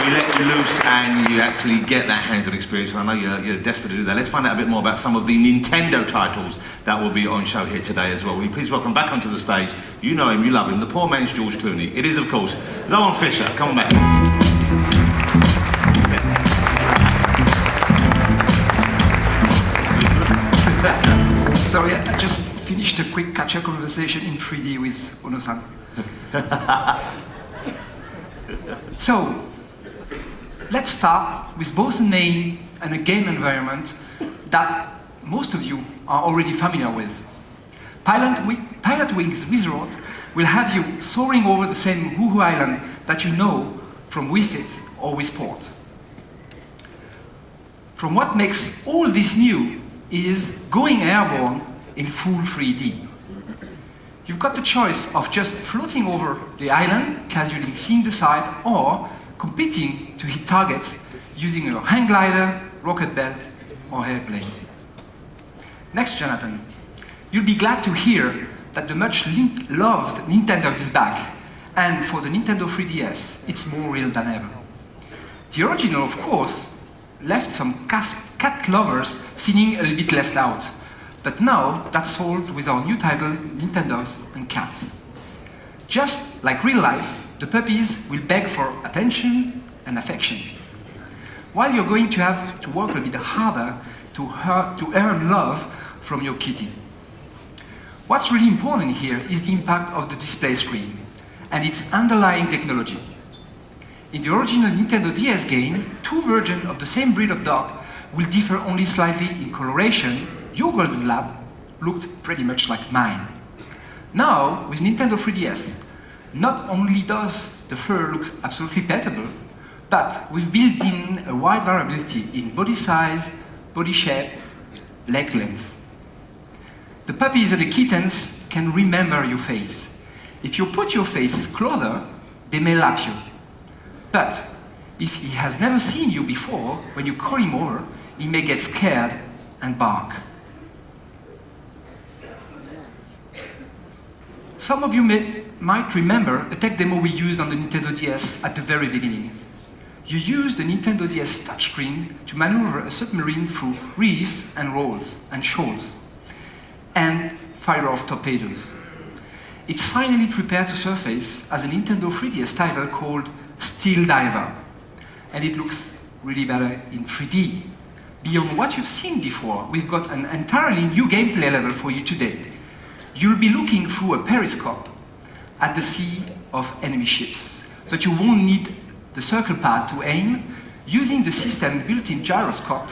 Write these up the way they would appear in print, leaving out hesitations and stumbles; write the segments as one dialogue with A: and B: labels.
A: we let you loose and you actually get that hands-on experience. And I know you're desperate to do that. Let's find out a bit more about some of the Nintendo titles that will be on show here today as well. Will you please welcome back onto the stage, you know him, you love him, the poor man's George Clooney. It is, of course, Nolan Fisher. Come on back.
B: Sorry, I just finished a quick catch-up conversation in 3D with Ono-san. So, let's start with both a name and a game environment that most of you are already familiar with. Pilot Wings Resort will have you soaring over the same Woohoo Island that you know from Wii Fit or Wii Sport. From what makes all this new is going airborne in full 3D. You've got the choice of just floating over the island, casually seeing the side, or competing to hit targets using your hang glider, rocket belt, or airplane. Next, Jonathan, you'll be glad to hear that the much-loved Nintendo is back, and for the Nintendo 3DS, it's more real than ever. The original, of course, left some cat lovers feeling a little bit left out. But now, that's solved with our new title, Nintendos and Cats. Just like real life, the puppies will beg for attention and affection, while you're going to have to work a bit harder to earn love from your kitty. What's really important here is the impact of the display screen and its underlying technology. In the original Nintendo DS game, two versions of the same breed of dog will differ only slightly in coloration. Your Golden Lab looked pretty much like mine. Now, with Nintendo 3DS, not only does the fur look absolutely petable, but we've built in a wide variability in body size, body shape, leg length. The puppies and the kittens can remember your face. If you put your face closer, they may lap you. But if he has never seen you before, when you call him over, he may get scared and bark. Some of you might remember a tech demo we used on the Nintendo DS at the very beginning. You used the Nintendo DS touchscreen to maneuver a submarine through reefs and rolls and shoals, and fire off torpedoes. It's finally prepared to surface as a Nintendo 3DS title called Steel Diver, and it looks really better in 3D. Beyond what you've seen before, we've got an entirely new gameplay level for you today. You'll be looking through a periscope at the sea of enemy ships, but you won't need the circle pad to aim. Using the system's built-in gyroscope,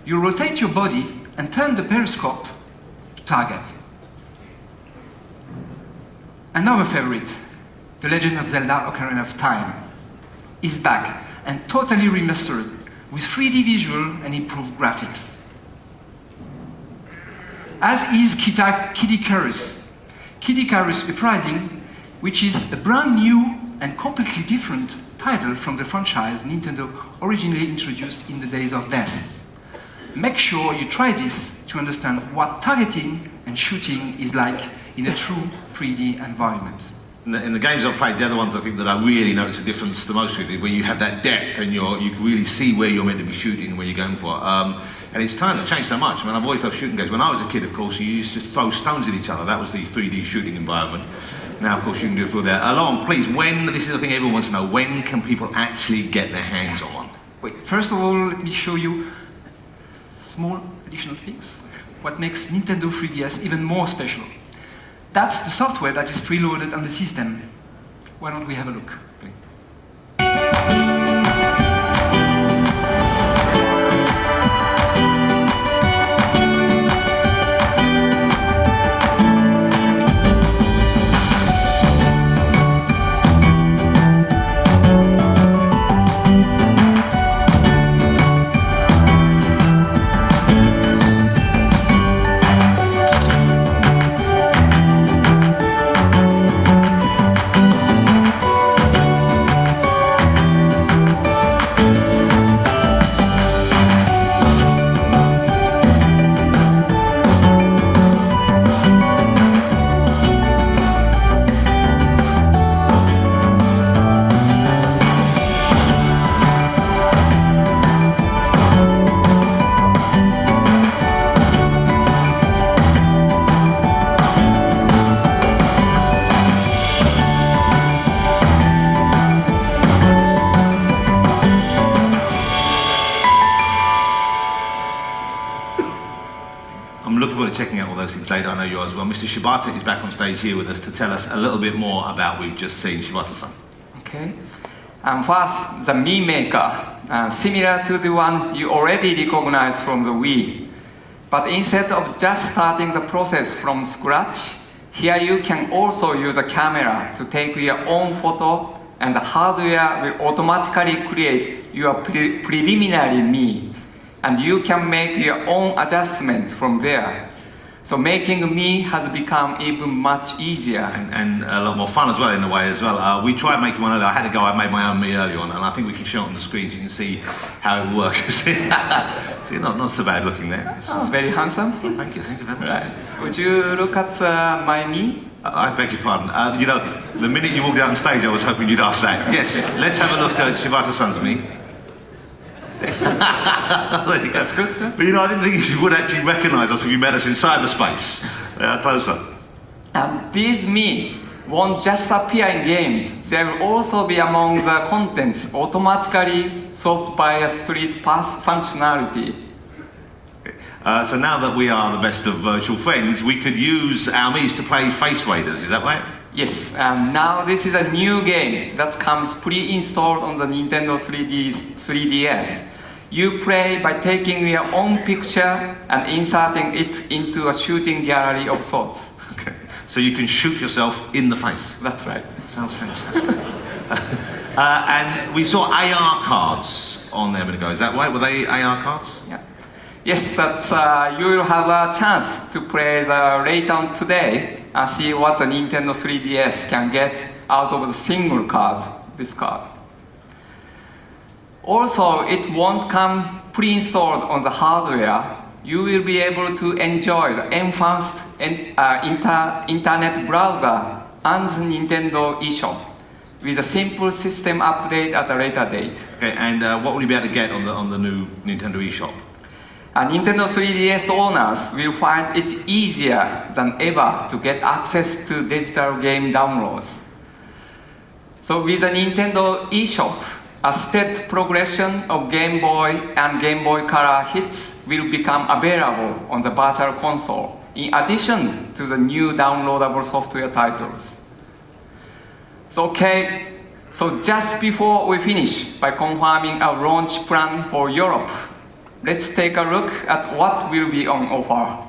B: you rotate your body and turn the periscope to target. Another favorite, The Legend of Zelda: Ocarina of Time, is back and totally remastered with 3D visual and improved graphics. As is Kid Icarus Uprising, which is a brand new and completely different title from the franchise Nintendo originally introduced in the days of NES. Make sure you try this to understand what targeting and shooting is like in a true 3D environment.
A: In the games I've played, the other ones I think that I really notice a difference the most with is when you have that depth and you really see where you're meant to be shooting and where you're going for. And it's time to change so much. I mean, I've always loved shooting games. When I was a kid, of course, you used to throw stones at each other. That was the 3D shooting environment. Now, of course, you can do it through there. Alon, please, this is the thing everyone wants to know, when can people actually get their hands on one?
B: Wait, first of all, let me show you small additional things. What makes Nintendo 3DS even more special. That's the software that is preloaded on the system. Why don't we have a look?
A: Handheld, I know you are as well. Mr. Shibata is back on stage here with us to tell us a little bit more about what we've just seen. Shibata-san.
C: Okay. First, the Mii Maker, similar to the one you already recognize from the Wii. But instead of just starting the process from scratch, here you can also use a camera to take your own photo, and the hardware will automatically create your preliminary Mii. And you can make your own adjustments from there. So making Mii has become even much easier.
A: And a lot more fun as well in a way as well. We tried making one earlier. I had to go, I made my own Mii earlier on, and I think we can show it on the screen so you can see how it works. See, not so bad looking there.
C: Oh, very handsome.
A: Thank you very much.
C: Right. Would you look at my Mii?
A: I beg your pardon. You know, the minute you walked out on stage, I was hoping you'd ask that. Yes, let's have a look at Shibata-san's Mii. There you go.
C: That's good.
A: But you know, I didn't think you would actually recognise us if you met us in cyberspace. Closer.
C: These Mii won't just appear in games. They will also be among the contents automatically solved by a street pass functionality.
A: So now that we are the best of virtual friends, we could use our Miis to play Face Raiders, is that right?
C: Yes, now this is a new game that comes pre-installed on the Nintendo 3DS. You play by taking your own picture and inserting it into a shooting gallery of sorts.
A: Okay. So you can shoot yourself in the face?
C: That's right.
A: Sounds fantastic. And we saw AR cards on there a minute ago, is that right? Were they AR cards?
C: Yeah. Yes, that you will have a chance to play later on today and see what the Nintendo 3DS can get out of the single card, this card. Also, it won't come pre-installed on the hardware. You will be able to enjoy the enhanced internet browser and the Nintendo eShop with a simple system update at a later date.
A: Okay, and what will you be able to get on the new Nintendo eShop?
C: Nintendo 3DS owners will find it easier than ever to get access to digital game downloads. So with the Nintendo eShop, a steady progression of Game Boy and Game Boy Color hits will become available on the Virtual Console, in addition to the new downloadable software titles. So just before we finish by confirming a launch plan for Europe, let's take a look at what will be on offer.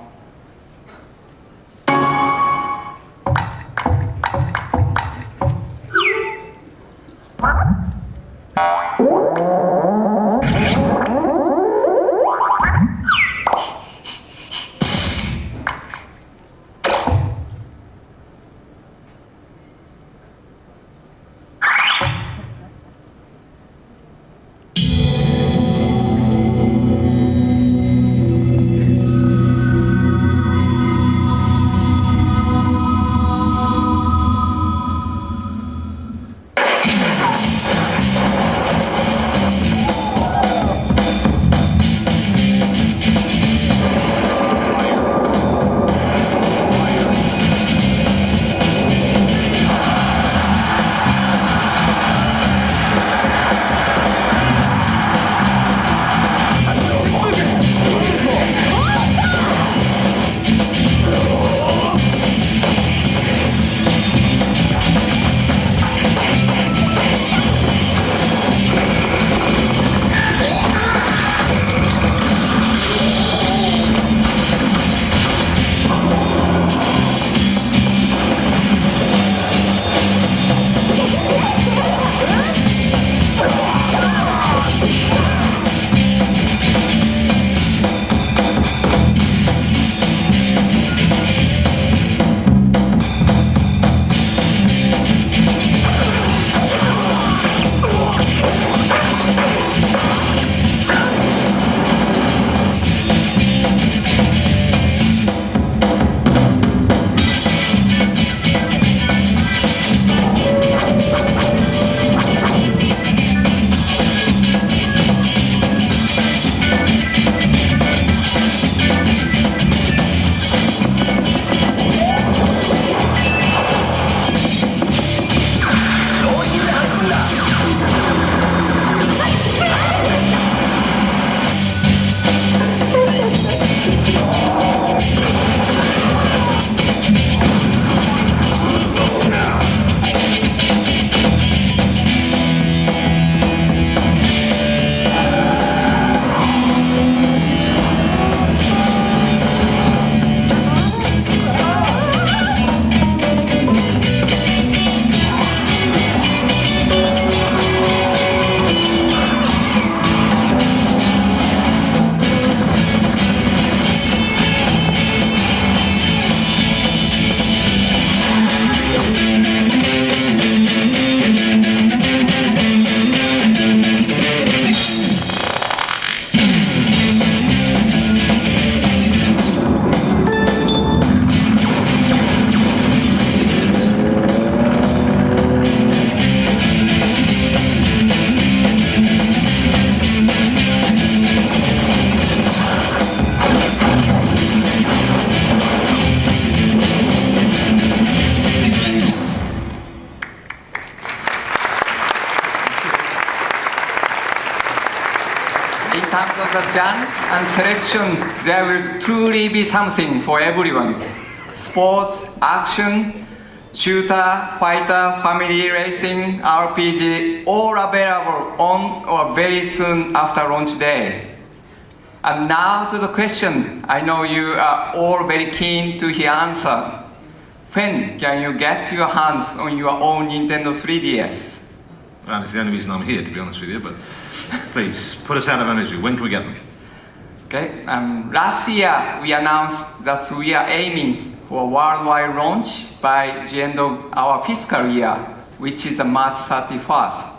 C: terms of the genre and selection, there will truly be something for everyone. Sports, action, shooter, fighter, family racing, RPG, all available on or very soon after launch day. And now to the question, I know you are all very keen to hear answer. When can you get your hands on your own Nintendo 3DS?
A: Well, that's the only reason I'm here, to be honest with you, but please, put us out of our misery. When can we get them?
C: Okay. Last year, we announced that we are aiming for worldwide launch by the end of our fiscal year, which is March 31st.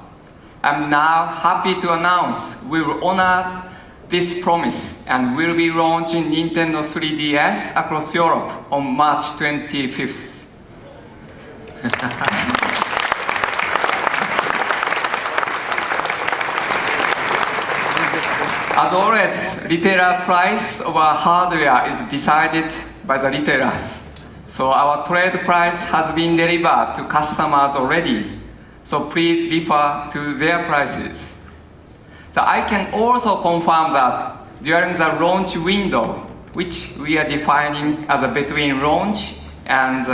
C: I'm now happy to announce we will honor this promise and will be launching Nintendo 3DS across Europe on March 25th. As always, retailer price of our hardware is decided by the retailers. So our trade price has been delivered to customers already. So please refer to their prices. So I can also confirm that during the launch window, which we are defining as between launch and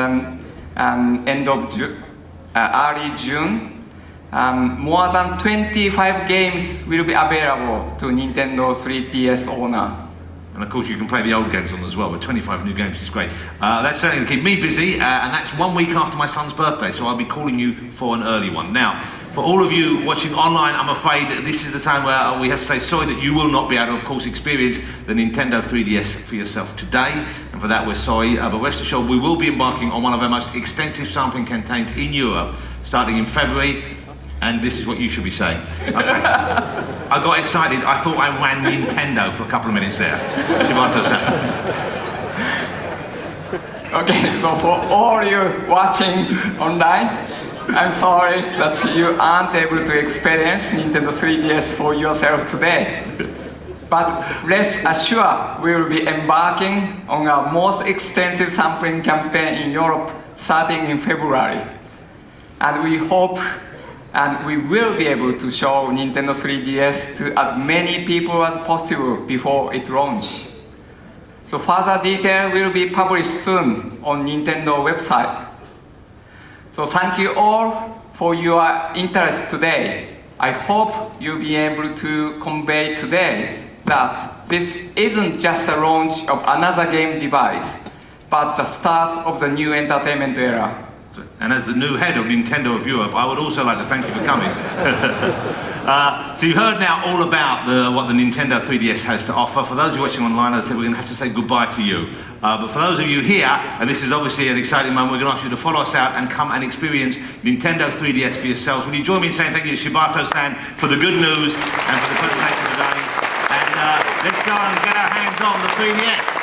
C: end of early June, more than 25 games will be available to Nintendo 3DS owner.
A: And of course you can play the old games on as well, but 25 new games is great. That's certainly going to keep me busy, and that's 1 week after my son's birthday, so I'll be calling you for an early one. Now, for all of you watching online, I'm afraid this is the time where we have to say sorry that you will not be able to, of course, experience the Nintendo 3DS for yourself today, and for that we're sorry, but rest assured we will be embarking on one of our most extensive sampling campaigns in Europe, starting in February, and this is what you should be saying. Okay. I got excited, I thought I ran Nintendo for a couple of minutes there. Shibato-san.
C: Okay, so for all you watching online, I'm sorry that you aren't able to experience Nintendo 3DS for yourself today. But rest assured, we will be embarking on our most extensive sampling campaign in Europe starting in February. And we hope and we will be able to show Nintendo 3DS to as many people as possible before it launches. So further detail will be published soon on Nintendo website. So thank you all for your interest today. I hope you'll be able to convey today that this isn't just a launch of another game device, but the start of the new entertainment era.
A: And as the new head of Nintendo of Europe, I would also like to thank you for coming. So you've heard now all about what the Nintendo 3DS has to offer. For those of you watching online, as I said, we're going to have to say goodbye to you. But for those of you here, and this is obviously an exciting moment, we're going to ask you to follow us out and come and experience Nintendo 3DS for yourselves. Will you join me in saying thank you to Shibato-san for the good news and for the presentation today? And let's go and get our hands on the 3DS.